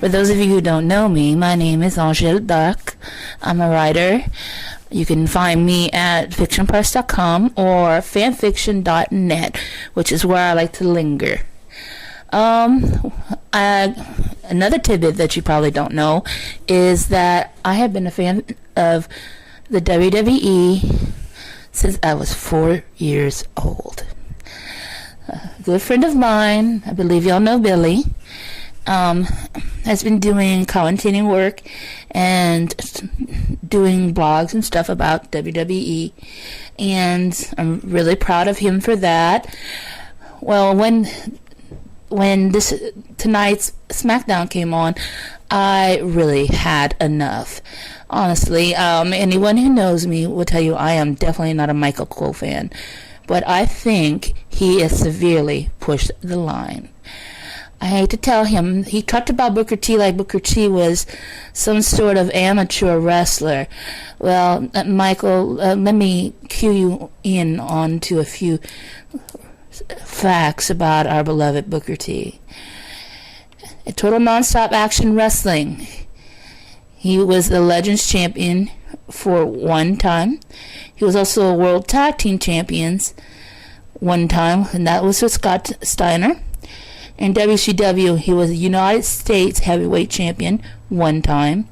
For those of you who don't know me, my name is Angèle Darc. I'm a writer. You can find me at fictionpress.com or fanfiction.net, which is where I like to linger. Another tidbit that you probably don't know is that I have been a fan of the WWE since I was 4 years old. A good friend of mine, I believe y'all know Billy, has been doing commentating work and doing blogs and stuff about WWE, and I'm really proud of him for that. Well, when tonight's SmackDown came on, I really had enough. Honestly, anyone who knows me will tell you I am definitely not a Michael Cole fan, but I think he has severely pushed the line. I hate to tell him, he talked about Booker T like Booker T was some sort of amateur wrestler. Well, Michael, let me cue you in on to a few facts about our beloved Booker T. A total non-stop action wrestling. He was the Legends champion for one time. He was also a World Tag Team Champions one time, and that was with Scott Steiner. In WCW, he was the United States Heavyweight Champion one time.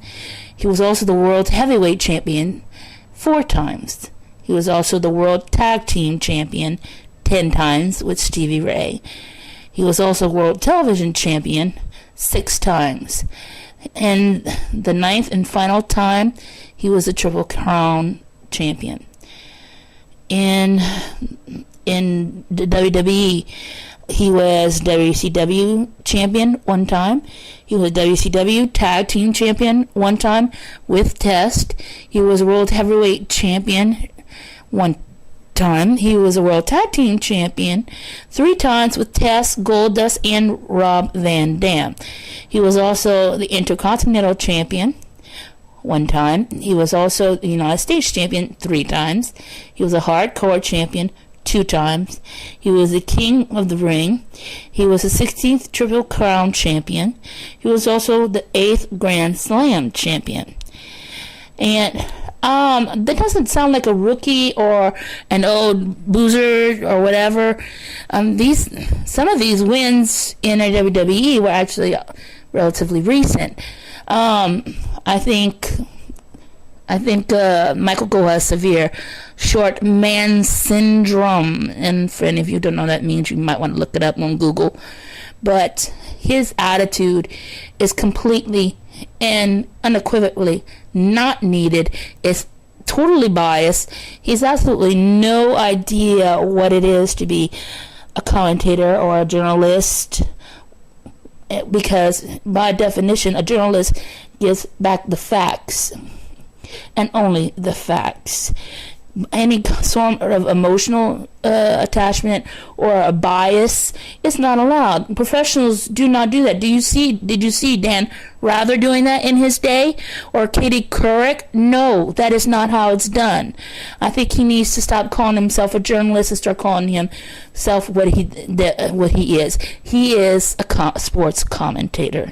He was also the World Heavyweight Champion 4 times. He was also the World Tag Team Champion 10 times with Stevie Ray. He was also World Television Champion 6 times. And the 9th and final time, he was the Triple Crown Champion. In the WWE, he was WCW champion one time. He was WCW Tag Team Champion one time with Test. He was World Heavyweight Champion one time. He was a World Tag Team Champion 3 times with Test, Goldust, and Rob Van Dam. He was also the Intercontinental Champion one time. He was also the United States Champion 3 times. He was a Hardcore Champion 2 times. He was the King of the Ring. He was the 16th Triple Crown Champion. He was also the 8th Grand Slam Champion. And that doesn't sound like a rookie or an old boozer or whatever. Some of these wins in the WWE were actually relatively recent. I think Michael Cole has severe short man syndrome, and for any of you who don't know what that means, you might want to look it up on Google. But his attitude is completely and unequivocally not needed. It's totally biased. He's absolutely no idea what it is to be a commentator or a journalist, because by definition, a journalist gives back the facts and only the facts. Any sort of emotional attachment or a bias is not allowed. Professionals do not do that. Did you see Dan Rather doing that in his day? Or Katie Couric? No, that is not how it's done. I think he needs to stop calling himself a journalist and start calling himself what he is. He is a sports commentator.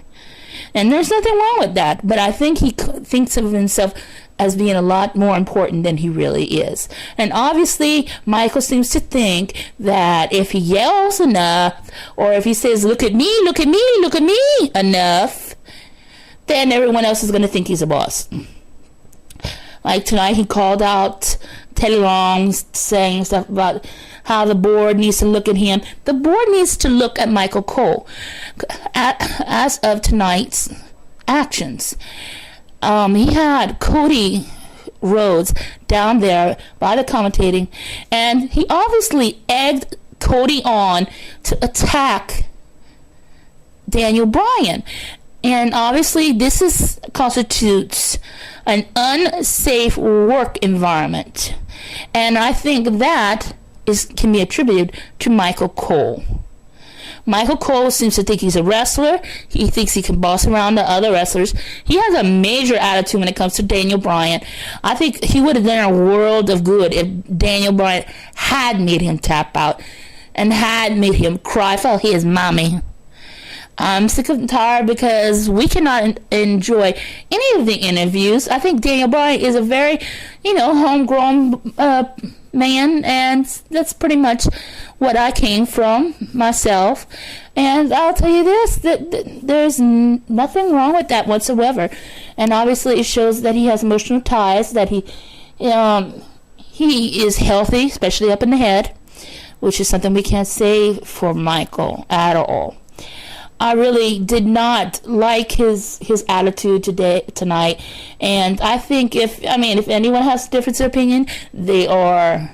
And there's nothing wrong with that, but I think he thinks of himself as being a lot more important than he really is. And obviously, Michael seems to think that if he yells enough, or if he says, look at me, look at me, look at me enough, then everyone else is going to think he's a boss. Like tonight, he called out Teddy Long, saying stuff about how the board needs to look at him. The board needs to look at Michael Cole as of tonight's actions. He had Cody Rhodes down there by the commentating, and he obviously egged Cody on to attack Daniel Bryan. And obviously this constitutes an unsafe work environment. And I think that can be attributed to Michael Cole. Michael Cole seems to think he's a wrestler. He thinks he can boss around the other wrestlers. He has a major attitude when it comes to Daniel Bryan. I think he would have done a world of good if Daniel Bryan had made him tap out and had made him cry for his mommy. I'm sick and tired because we cannot enjoy any of the interviews. I think Daniel Bryan is a very, homegrown man, and that's pretty much what I came from myself. And I'll tell you this, that there's nothing wrong with that whatsoever. And obviously it shows that he has emotional ties, that he is healthy, especially up in the head, which is something we can't say for Michael at all. I really did not like his attitude tonight, and I think if anyone has a difference of opinion, they are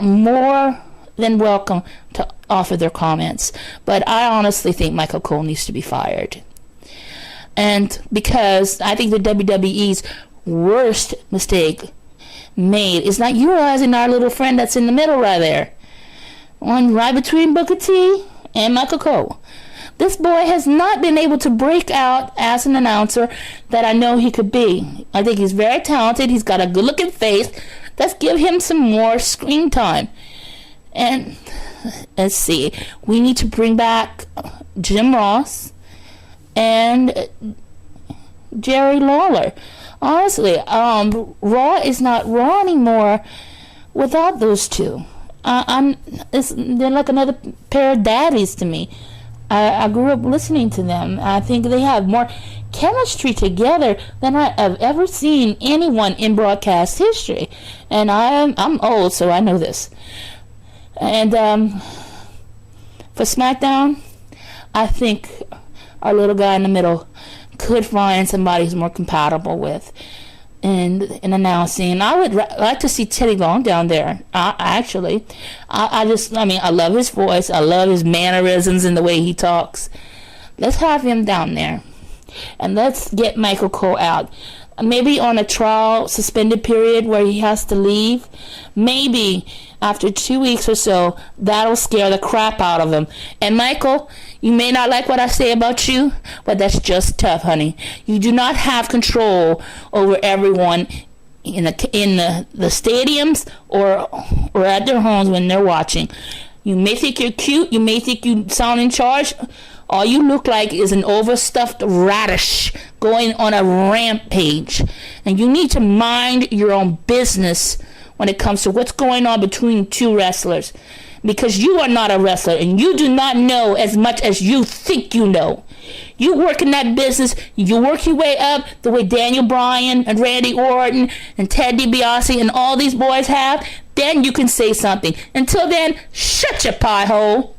more than welcome to offer their comments. But I honestly think Michael Cole needs to be fired, and because I think the WWE's worst mistake made is not utilizing our little friend that's in the middle right there, right between Booker T and Michael Cole. This boy has not been able to break out as an announcer that I know he could be. I think he's very talented. He's got a good looking face. Let's give him some more screen time. And let's see, we need to bring back Jim Ross and Jerry Lawler. Honestly, Raw is not Raw anymore without those two. They're like another pair of daddies to me. I grew up listening to them. I think they have more chemistry together than I have ever seen anyone in broadcast history. And I'm old, so I know this. And for SmackDown, I think our little guy in the middle could find somebody who's more compatible with in announcing. I would like to see Teddy Long down there. I love his voice. I love his mannerisms and the way he talks. Let's have him down there, and let's get Michael Cole out. Maybe on a trial suspended period where he has to leave. Maybe after 2 weeks or so, that'll scare the crap out of him. And Michael, you may not like what I say about you, but that's just tough, honey. You do not have control over everyone in the stadiums or at their homes when they're watching. You may think you're cute. You may think you sound in charge. All you look like is an overstuffed radish going on a rampage. And you need to mind your own business when it comes to what's going on between two wrestlers. Because you are not a wrestler, and you do not know as much as you think you know. You work in that business, you work your way up the way Daniel Bryan and Randy Orton and Ted DiBiase and all these boys have, then you can say something. Until then, shut your pie hole.